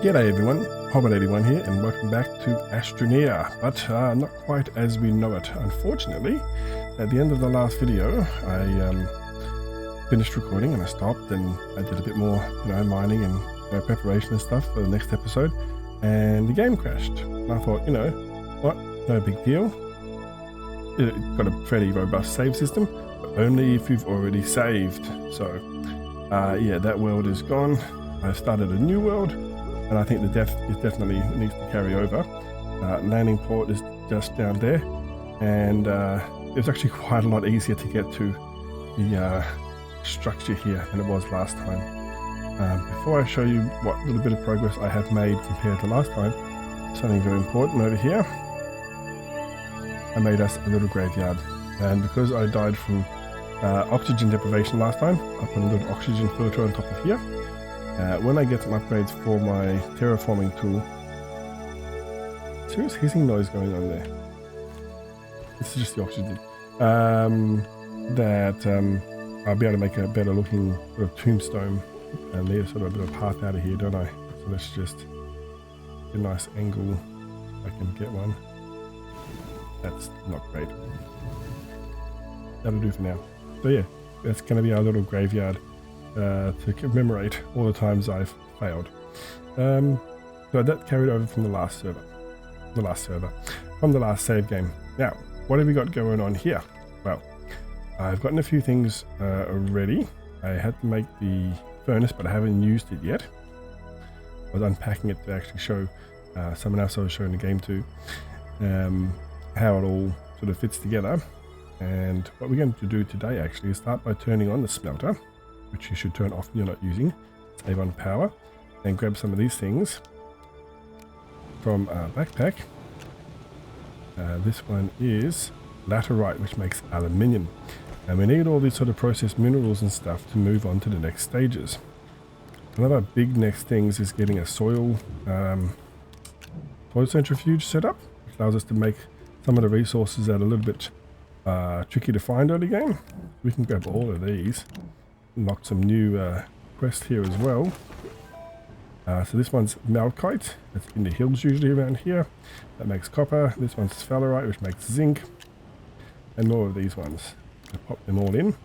G'day everyone, Hobbit81 here and welcome back to Astroneer, but not quite as we know it. Unfortunately, at the end of the last video, I finished recording and I stopped and I did a bit more, mining and preparation and stuff for the next episode, and the game crashed. And I thought, what, no big deal. It's got a fairly robust save system, but only if you've already saved. So, yeah, that world is gone. I've started a new world. And I think the depth definitely needs to carry over. Landing port is just down there, and it was actually quite a lot easier to get to the structure here than it was last time. Before I show you what little bit of progress I have made compared to last time, something very important over here. I made us a little graveyard, and because I died from oxygen deprivation last time, I put a little oxygen filter on top of here. When I get some upgrades for my terraforming tool, serious hissing noise going on there. This is just the oxygen. I'll be able to make a better looking sort of tombstone and leave sort of a bit of path out of here, don't I? So let's just get a nice angle if I can get one. That's not great. That'll do for now. So yeah, that's going to be our little graveyard. To commemorate all the times I've failed. So that carried over from the last server, from the last save game. Now, what have we got going on here? Well, I've gotten a few things already. I had to make the furnace, but I haven't used it yet. I was unpacking it to actually show someone else I was showing the game to how it all sort of fits together. And what we're going to do today actually is start by turning on the smelter, which you should turn off when you're not using, save on power, and grab some of these things from our backpack. This one is laterite, which makes aluminium, and we need all these sort of processed minerals and stuff to move on to the next stages. One of our big next things is getting a soil centrifuge set up, which allows us to make some of the resources that are a little bit tricky to find early game. We can grab all of these. Unlock some new quests here as well. So this one's malachite. That's in the hills usually around here. That makes copper. This one's sphalerite, which makes zinc. And more of these ones. I'll pop them all in.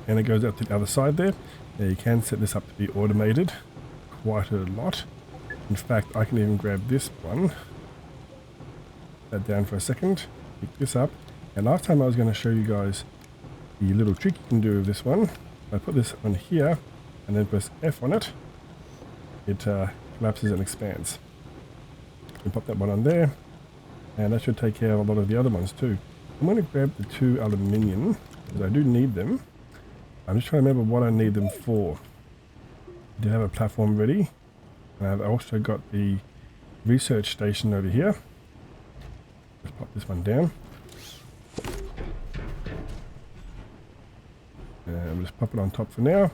And it goes out to the other side there. Now you can set this up to be automated quite a lot. In fact, I can even grab this one. Put that down for a second. Pick this up. And last time I was going to show you guys the little trick you can do with this one. I put this on here and then press F on it. It collapses and expands. You can pop that one on there, and that should take care of a lot of the other ones too. I'm going to grab the 2 aluminium because I do need them. I'm just trying to remember what I need them for. I did have a platform ready, and I've also got the research station over here. Let's pop this one down. And just pop it on top for now.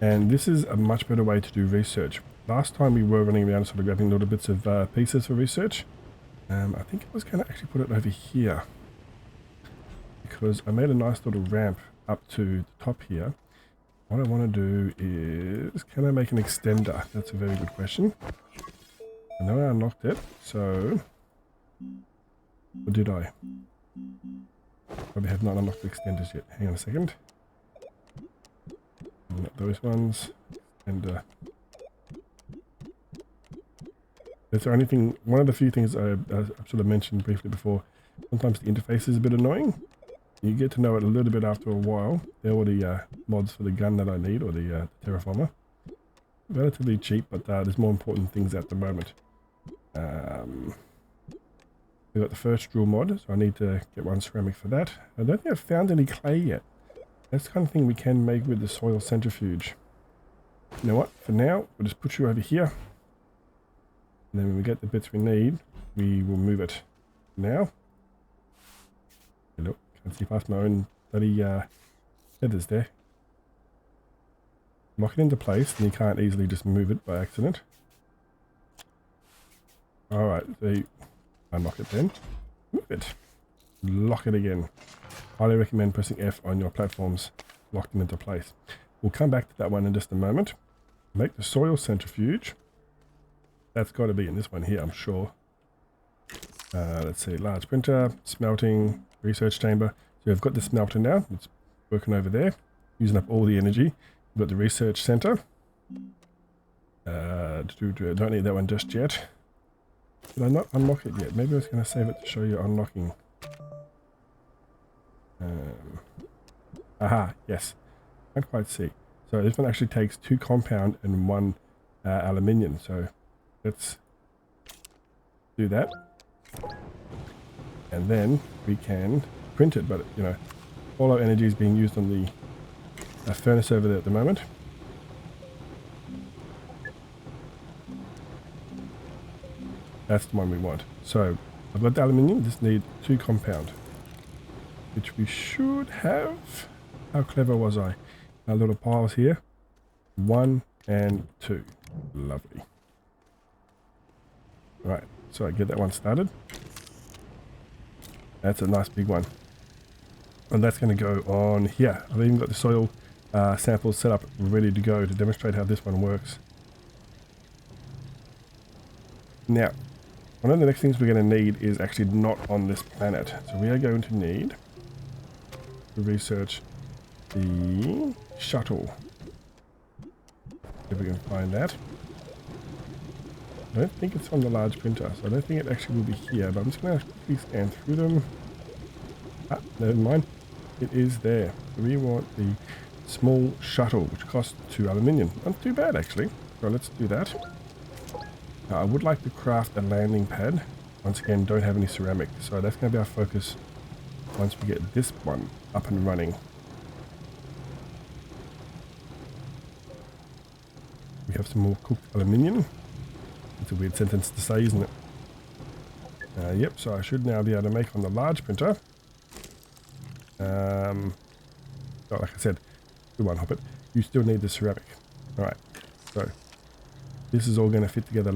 And this is a much better way to do research. Last time we were running around sort of grabbing little bits of pieces for research. I think I was going to actually put it over here, because I made a nice little ramp up to the top here. What I want to do is, can I make an extender? That's a very good question. I know I unlocked it, so... Or did I? Probably have not unlocked the extenders yet. Hang on a second. Not those ones. And is there anything? One of the few things I sort of mentioned briefly before. Sometimes the interface is a bit annoying. You get to know it a little bit after a while. They're all the mods for the gun that I need, or the terraformer. Relatively cheap, but there's more important things at the moment. We got the first drill mod, so I need to get one ceramic for that. I don't think I've found any clay yet. That's the kind of thing we can make with the soil centrifuge. You know what? For now, we'll just put you over here. And then when we get the bits we need, we will move it. Now, look, can't see past my own bloody feathers there. Lock it into place, and you can't easily just move it by accident. Alright, so unlock it then. Move it. Lock it again. Highly recommend pressing F on your platforms. Lock them into place. We'll come back to that one in just a moment. Make the soil centrifuge. That's got to be in this one here, I'm sure. Let's see, large printer, smelting, research chamber. So we've got the smelter now. It's working over there, using up all the energy. We've got the research center. Don't need that one just yet. Did I not unlock it yet? Maybe I was going to save it to show you unlocking. Aha, yes. Can't quite see. So this one actually takes 2 compound and 1 aluminium. So let's do that. And then we can print it. But, you know, all our energy is being used on the furnace over there at the moment. That's the one we want. So I've got the aluminium. Just need 2 compound, which we should have. How clever was I? Our little piles here. 1 and 2. Lovely. Right. So I get that one started. That's a nice big one. And that's going to go on here. I've even got the soil samples set up ready to go to demonstrate how this one works. Now, one of the next things we're going to need is actually not on this planet. So we are going to need to research the shuttle. If we can find that. I don't think it's on the large printer, so I don't think it actually will be here, but I'm just going to quickly scan through them. Ah, never mind. It is there. So we want the small shuttle, which costs 2 aluminium. Not too bad, actually. So let's do that. I would like to craft a landing pad. Once again, don't have any ceramic, so that's going to be our focus once we get this one up and running. We have some more cooked aluminium. It's a weird sentence to say, isn't it? Yep, so I should now be able to make on the large printer. Like I said, good one, Hobbit. You still need the ceramic. Alright, so this is all going to fit together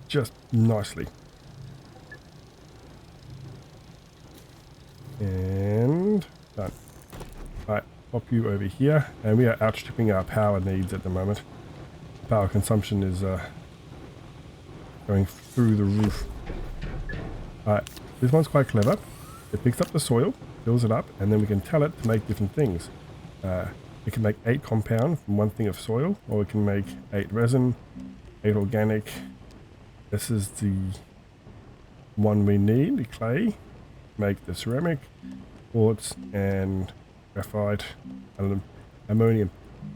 just nicely. And done. Alright, pop you over here. And we are outstripping our power needs at the moment. Power consumption is going through the roof. Alright, this one's quite clever. It picks up the soil, fills it up, and then we can tell it to make different things. It can make 8 compound from 1 thing of soil, or it can make 8 resin, 8 organic. This is the one we need, the clay. Make the ceramic, quartz, and graphite, and ammonium.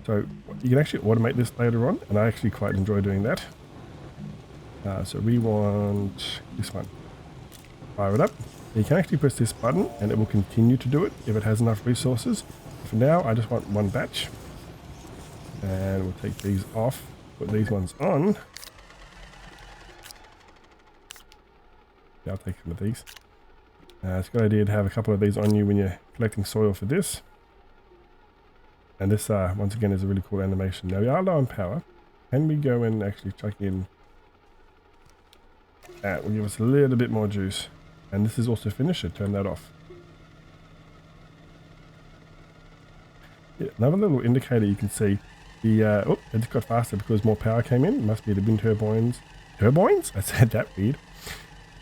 So you can actually automate this later on, and I actually quite enjoy doing that. So we want this one. Fire it up. You can actually press this button and it will continue to do it if it has enough resources. For now, I just want 1 batch. And we'll take these off, put these ones on. Yeah, I'll take some of these. It's a good idea to have a couple of these on you when you're collecting soil for this. And this, once again, is a really cool animation. Now, we are low on power. Can we go and actually chuck in... That will give us a little bit more juice. And this is also finished, so turn that off. Yeah, another little indicator you can see. The oh, it just got faster because more power came in. It must be the wind turbines. Turbines? I said that weird.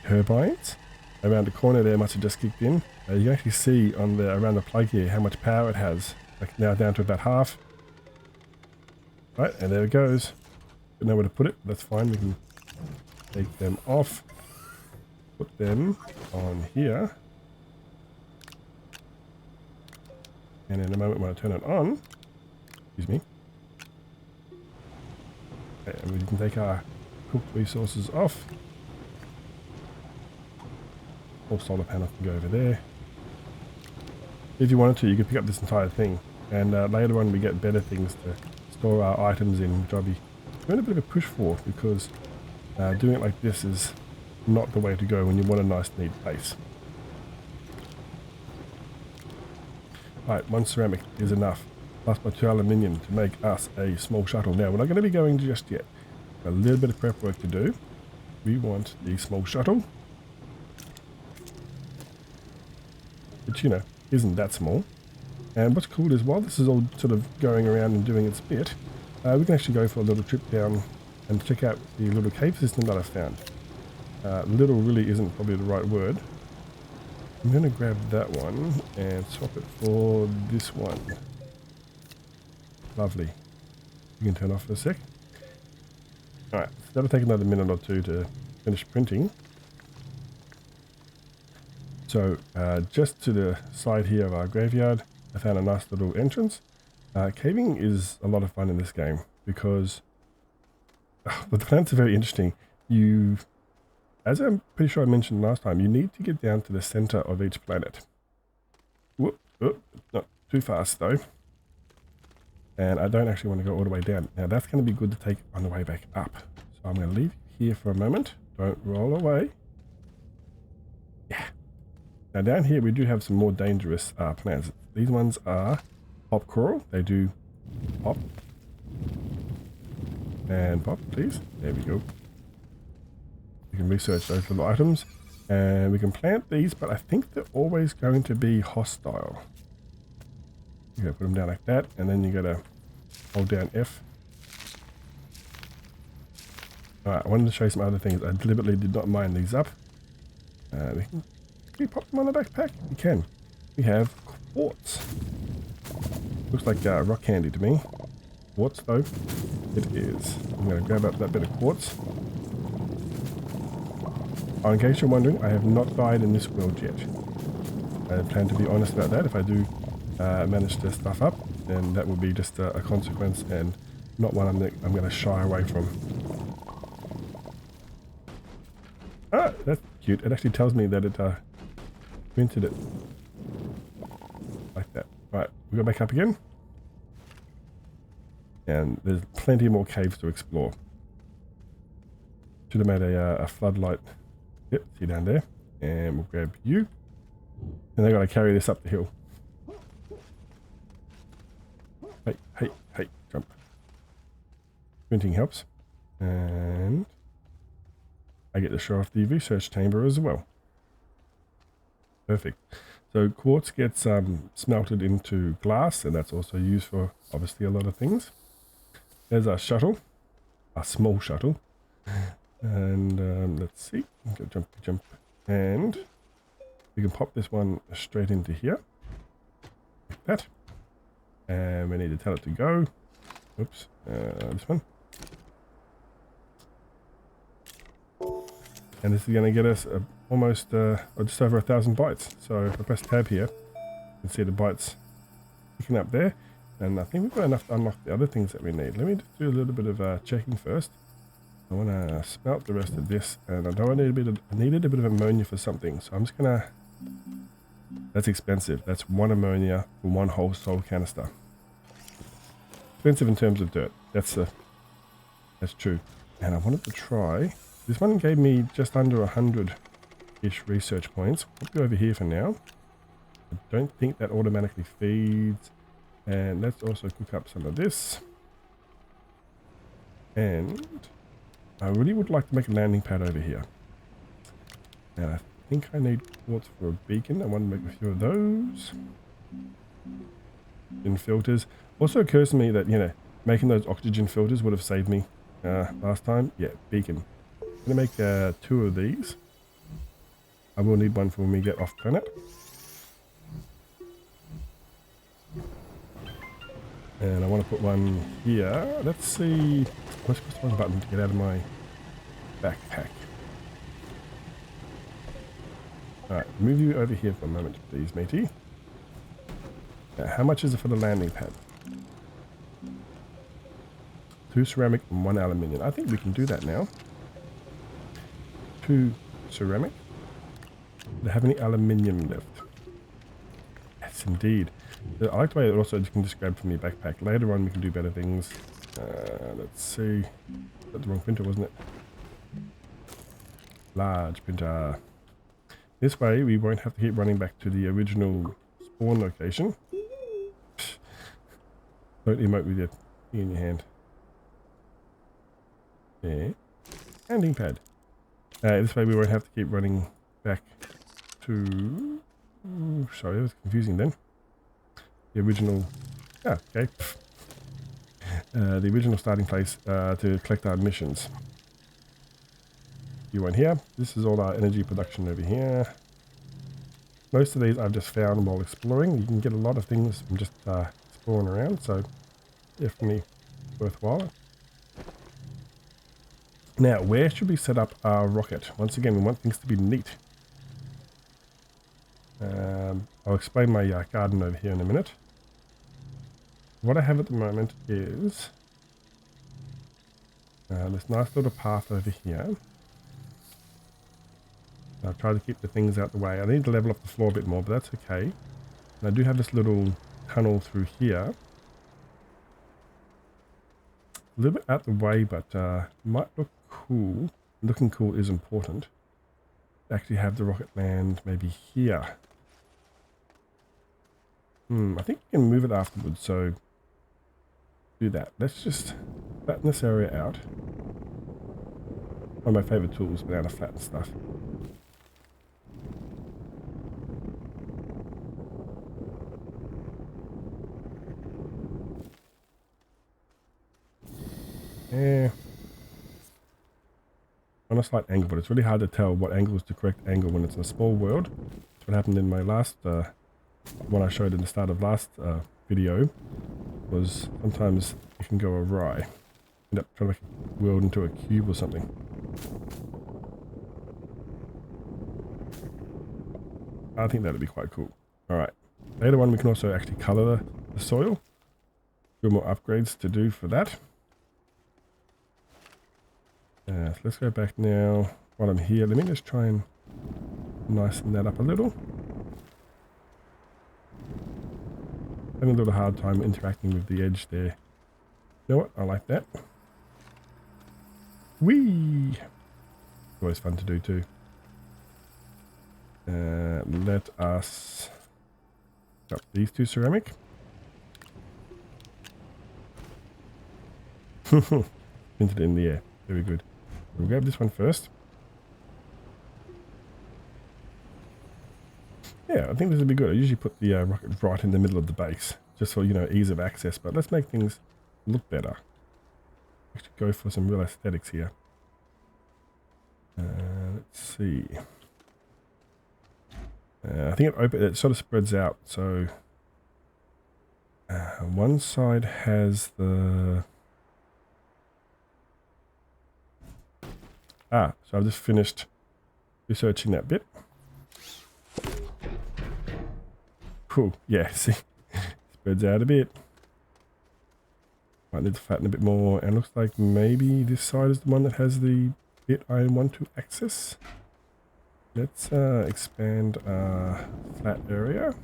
Turbines? Around the corner there must have just kicked in. You can actually see on the around the plug here how much power it has. Like now down to about half. Right, and there it goes. Don't know where to put it. That's fine. We can take them off. Put them on here. And in a moment when I turn it on, excuse me. Okay, and we can take our cooked resources off. All solar panel can go over there. If you wanted to, you could pick up this entire thing. And later on we get better things to store our items in, which I'll be doing a bit of a push for, because doing it like this is not the way to go when you want a nice neat base. Right, 1 ceramic is enough, plus my 2 aluminium to make us a small shuttle. Now, we're not going to be going just yet. A little bit of prep work to do. We want the small shuttle, which, you know, isn't that small. And what's cool is while this is all sort of going around and doing its bit, We can actually go for a little trip down and check out the little cave system that I found. Little really isn't probably the right word. I'm going to grab that one and swap it for this one. Lovely. You can turn off for a sec. Alright, so that'll take another minute or two to finish printing. So, just to the side here of our graveyard, I found a nice little entrance. Caving is a lot of fun in this game because the planets are very interesting. As I'm pretty sure I mentioned last time, you need to get down to the center of each planet. Whoop, not too fast though. And I don't actually want to go all the way down. Now that's going to be good to take on the way back up. So I'm going to leave you here for a moment. Don't roll away. Yeah. Now down here we do have some more dangerous plants. These ones are pop coral. They do pop. And pop, please. There we go. We can research those little items. And we can plant these, but I think they're always going to be hostile. You gotta put them down like that, and then you gotta hold down F. Alright, I wanted to show you some other things. I deliberately did not mine these up. Can we pop them on the backpack? We can. We have quartz. Looks like rock candy to me. Quartz though, it is. I'm gonna grab up that bit of quartz. Oh, in case you're wondering, I have not died in this world yet. I plan to be honest about that. If I do manage to stuff up, then that will be just a consequence and not one I'm going to shy away from. Ah, that's cute. It actually tells me that it printed it like that. Right, we go back up again. And there's plenty more caves to explore. Should have made a floodlight. Yep, see down there. And we'll grab you. And they've got to carry this up the hill. Hey, jump. Printing helps. And I get to show off the research chamber as well. Perfect. So quartz gets smelted into glass, and that's also used for obviously a lot of things. There's our shuttle, a small shuttle. And let's see, go jump, and we can pop this one straight into here, like that. And we need to tell it to go. Oops, this one. And this is going to get us almost, or just over 1,000 bytes. So if I press tab here, you can see the bytes picking up there. And I think we've got enough to unlock the other things that we need. Let me just do a little bit of checking first. I want to smelt the rest of this, and I needed a bit of ammonia for something, so I'm just gonna. That's expensive. That's one ammonia for one whole soul canister. Expensive in terms of dirt. That's true. And I wanted to try. This one gave me just under 100-ish research points. I'll go over here for now. I don't think that automatically feeds. And let's also cook up some of this. And I really would like to make a landing pad over here. And I think I need quartz for a beacon. I want to make a few of those. In filters. Also occurs to me that, you know, making those oxygen filters would have saved me last time. Yeah, beacon. I'm going to make 2 of these. I will need one for when we get off planet. And I want to put one here. Let's see. Let's press one button to get out of my backpack. Alright, move you over here for a moment, please, matey. Now, how much is it for the landing pad? 2 ceramic and 1 aluminium. I think we can do that now. 2 ceramic. Do they have any aluminium left? Yes, indeed. I like the way it also can just grab from your backpack. Later on we can do better things. Let's see. That's the wrong printer, wasn't it? Large printer. This way we won't have to keep running back to the original spawn location. Don't emote with your thing in your hand. There. Landing pad. This way we won't have to keep running back to... sorry, that was confusing then. The original... Ah, okay. the original starting place to collect our emissions. You went here. This is all our energy production over here. Most of these I've just found while exploring. You can get a lot of things from just exploring around, so definitely worthwhile. Now, where should we set up our rocket? Once again, we want things to be neat. I'll explain my garden over here in a minute. What I have at the moment is this nice little path over here. I'll try to keep the things out the way. I need to level up the floor a bit more, but that's okay. And I do have this little tunnel through here. A little bit out the way, but might look cool. Looking cool is important. Actually have the rocket land maybe here. I think you can move it afterwards, so do that. Let's just flatten this area out. One of my favorite tools, but how to flatten stuff. Yeah. On a slight angle, but it's really hard to tell what angle is the correct angle when it's in a small world. That's what happened in my last one I showed in the start of last video, was sometimes it can go awry. End up trying to make a world into a cube or something. I think that'd be quite cool. Alright. Later on we can also actually colour the soil. A few more upgrades to do for that. So let's go back now. While I'm here, let me just try and nicen that up a little. Having a little hard time interacting with the edge there. You know what? I like that. Whee! Always fun to do too. Let us up these two ceramic. Painted it in the air. Very good. We'll grab this one first. Yeah, I think this would be good. I usually put the rocket right in the middle of the base, just for, you know, ease of access. But let's make things look better. Actually go for some real aesthetics here. Let's see. I think it sort of spreads out. So one side has the... so I've just finished researching that bit. Cool. Yeah, see, spreads out a bit. Might need to flatten a bit more, and looks like maybe this side is the one that has the bit I want to access. Let's expand our flat area.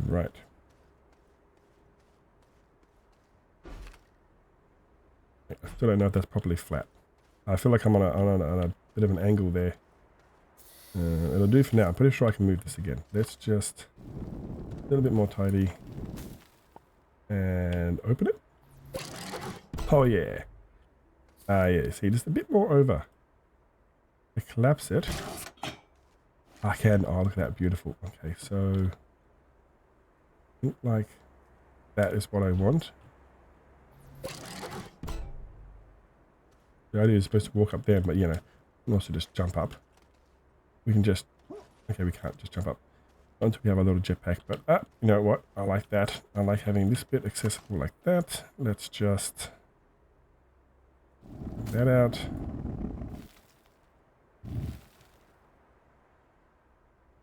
Right. I still don't know if that's properly flat. I feel like I'm on a bit of an angle there. It'll do for now. I'm pretty sure I can move this again. Let's just a little bit more tidy and open it. Oh yeah. Yeah, see, just a bit more over. I collapse it. I can. Oh, look at that. Beautiful. Okay, so I think like that is what I want. The idea is supposed to walk up there, but you know, you can also just jump up. We can just, okay, we can't just jump up until we have our little jetpack, but you know what? I like that. I like having this bit accessible like that. Let's just take that out.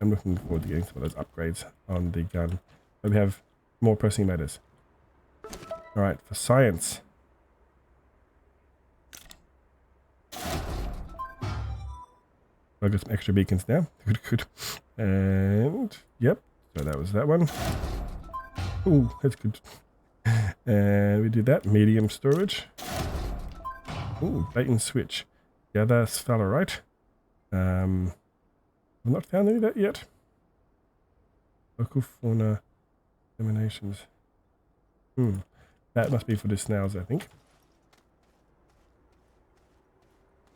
I'm looking forward to getting some of those upgrades on the gun. But we have more pressing matters. Alright, for science. I've got some extra beacons now. Good, good. And, yep. So that was that one. Ooh, that's good. And we did that. Medium storage. Ooh, bait and switch. Yeah, that's fella, right? I've not found any of that yet. Local fauna emanations. That must be for the snails, I think.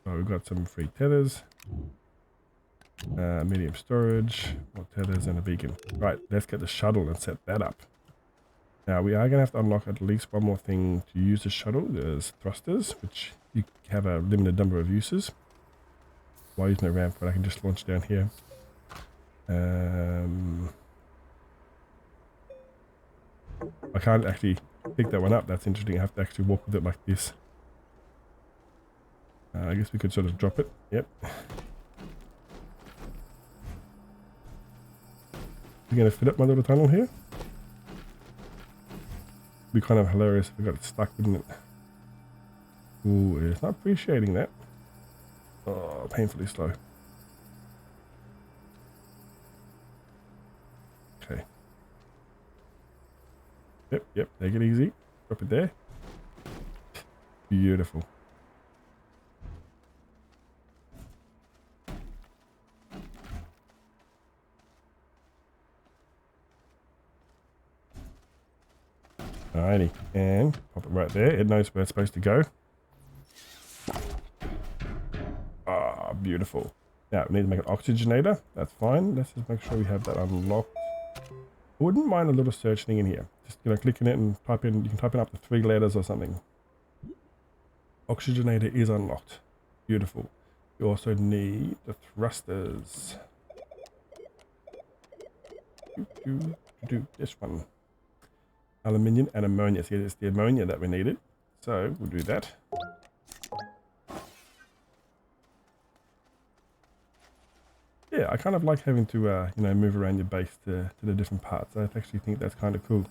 So we've got some free tethers, medium storage, more tethers, and a beacon. Right, let's get the shuttle and set that up. Now we are going to have to unlock at least one more thing to use the shuttle. There's thrusters, which you have a limited number of uses. While using the ramp, but I can just launch down here. I can't actually pick that one up. That's interesting. I have to actually walk with it like this. I guess we could sort of drop it. Yep. We're going to fit up my little tunnel here. It'd be kind of hilarious if we got stuck, wouldn't it? Ooh, it's not appreciating that. Oh, painfully slow. Okay. Yep, take it easy. Drop it there. Beautiful. Alrighty, and pop it right there. It knows where it's supposed to go. Ah, beautiful. Now, we need to make an oxygenator. That's fine. Let's just make sure we have that unlocked. I wouldn't mind a little search thing in here. Just, click in it and type in, you can type in up to 3 letters or something. Oxygenator is unlocked. Beautiful. You also need the thrusters. This one. Aluminium and ammonia. See, it's the ammonia that we needed. So, we'll do that. Yeah, I kind of like having to, move around your base to the different parts. I actually think that's kind of cool.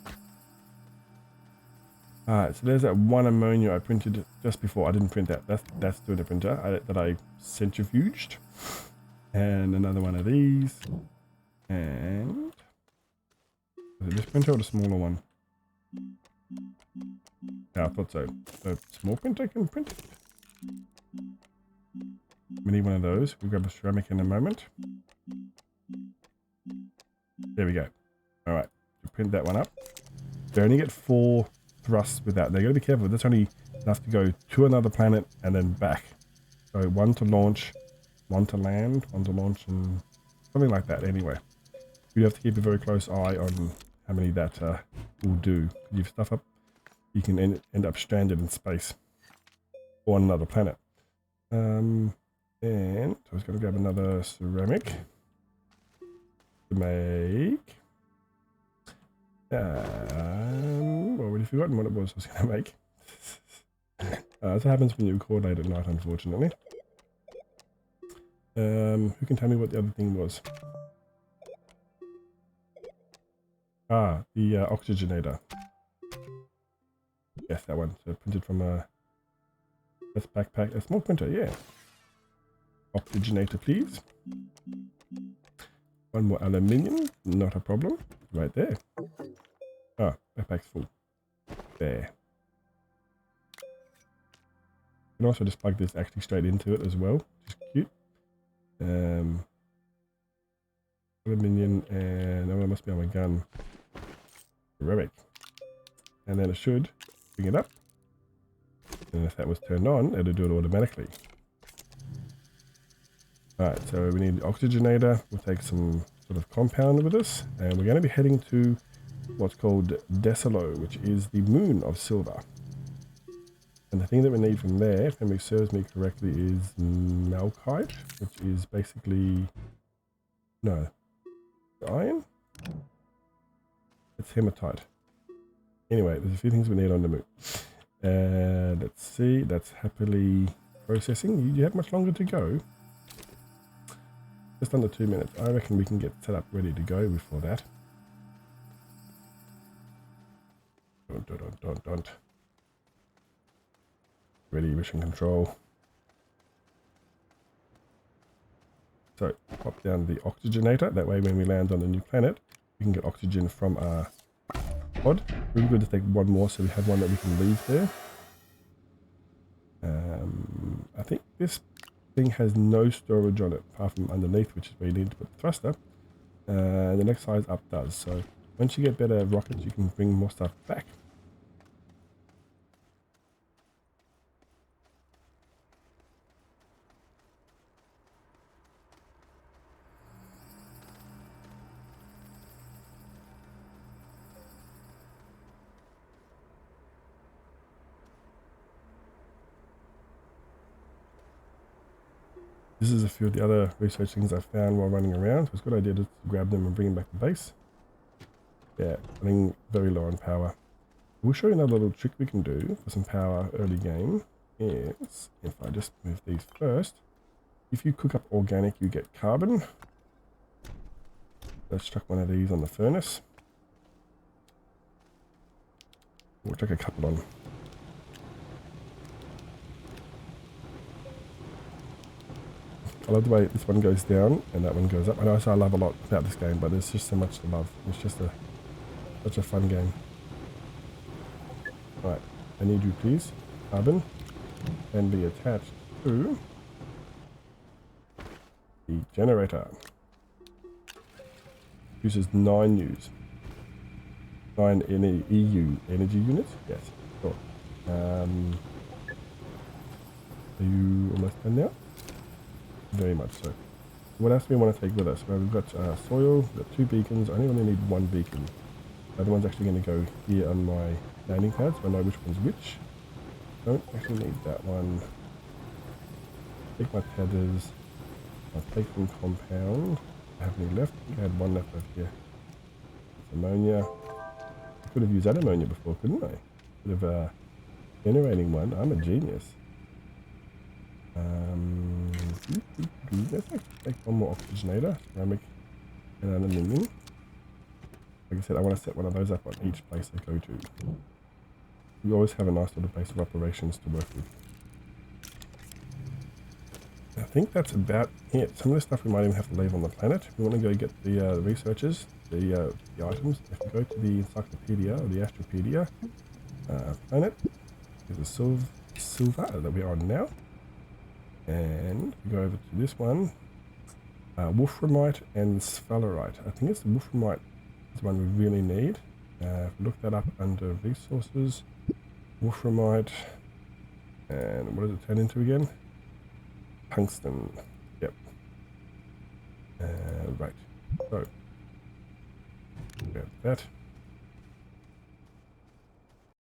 Alright, so there's that one ammonia I printed just before. I didn't print that. That's through the printer that I centrifuged. And another one of these. And... is it this printer or the smaller one? Yeah, I thought so. So, small printer can print it. We need one of those. We'll grab a ceramic in a moment. There we go. Alright, to print that one up. They only get 4 thrusts with that. They've got to be careful. That's only enough to go to another planet and then back. So 1 to launch, 1 to land, 1 to launch, and something like that anyway. You have to keep a very close eye on how many that will do. If you stuff up, you can end up stranded in space or on another planet. And so I was going to grab another ceramic to make. Well, already forgotten what it was I was going to make. That's what happens when you record late at night, unfortunately. Who can tell me what the other thing was? Ah, the oxygenator. Yes, that one. So printed from a... that's backpack. A small printer, yeah. Oxygenator, please. 1 more aluminium. Not a problem. Right there. Ah, backpack's full. There. You can also just plug this actually straight into it as well, which is cute. Aluminium and oh, it must be on my gun. Ceramic. And then it should bring it up. And if that was turned on, it'll do it automatically. Alright, so we need the oxygenator. We'll take some sort of compound with us, and we're going to be heading to what's called Desalo, which is the moon of Silver. And the thing that we need from there, if memory serves me correctly, is malachite, which is basically... no. Iron? It's hematite. Anyway, there's a few things we need on the moon. Let's see, that's happily processing. You have much longer to go. Just under 2 minutes. I reckon we can get set up ready to go before that. Don't. Ready, mission control. So, pop down the oxygenator. That way when we land on the new planet, we can get oxygen from our pod. We're going to take 1 more so we have one that we can leave there. I think this thing has no storage on it apart from underneath, which is where you need to put the thruster. The next size up does. So once you get better rockets, you can bring more stuff back. This is a few of the other research things I found while running around. So it's a good idea to grab them and bring them back to base. Yeah, running very low on power. We'll show you another little trick we can do for some power early game. Is if I just move these first. If you cook up organic, you get carbon. Let's chuck one of these on the furnace. We'll chuck a couple on. I love the way this one goes down and that one goes up. I know I love a lot about this game, but there's just so much to love. It's just such a fun game. Right, I need you please, carbon, and be attached to the generator. Uses 9 U's. 9 EU energy units? Yes, sure. Are you almost done now? Very much so. What else do we want to take with us? Well, we've got soil, we've got 2 beacons. I only need 1 beacon. The other one's actually going to go here on my landing pad, so I know which one's which. Don't actually need that one. Take my tethers. I'll take some compound. I have any left? I think I had 1 left over here. It's ammonia. I could have used that ammonia before, couldn't I? Could have generating one. I'm a genius. Let's take 1 more oxygenator, ceramic and aluminium. Like I said, I want to set one of those up on each place I go to. We always have a nice little base of operations to work with. I think that's about it. Some of the stuff we might even have to leave on the planet. We want to go get the researchers, the items. If we go to the encyclopedia or the astropedia planet, there's a silver that we're on now. And we go over to this one, wolframite and sphalerite. I think it's the wolframite is the one we really need. If we look that up under resources, wolframite, and what does it turn into again? Tungsten. Yep. Right. So, grab that.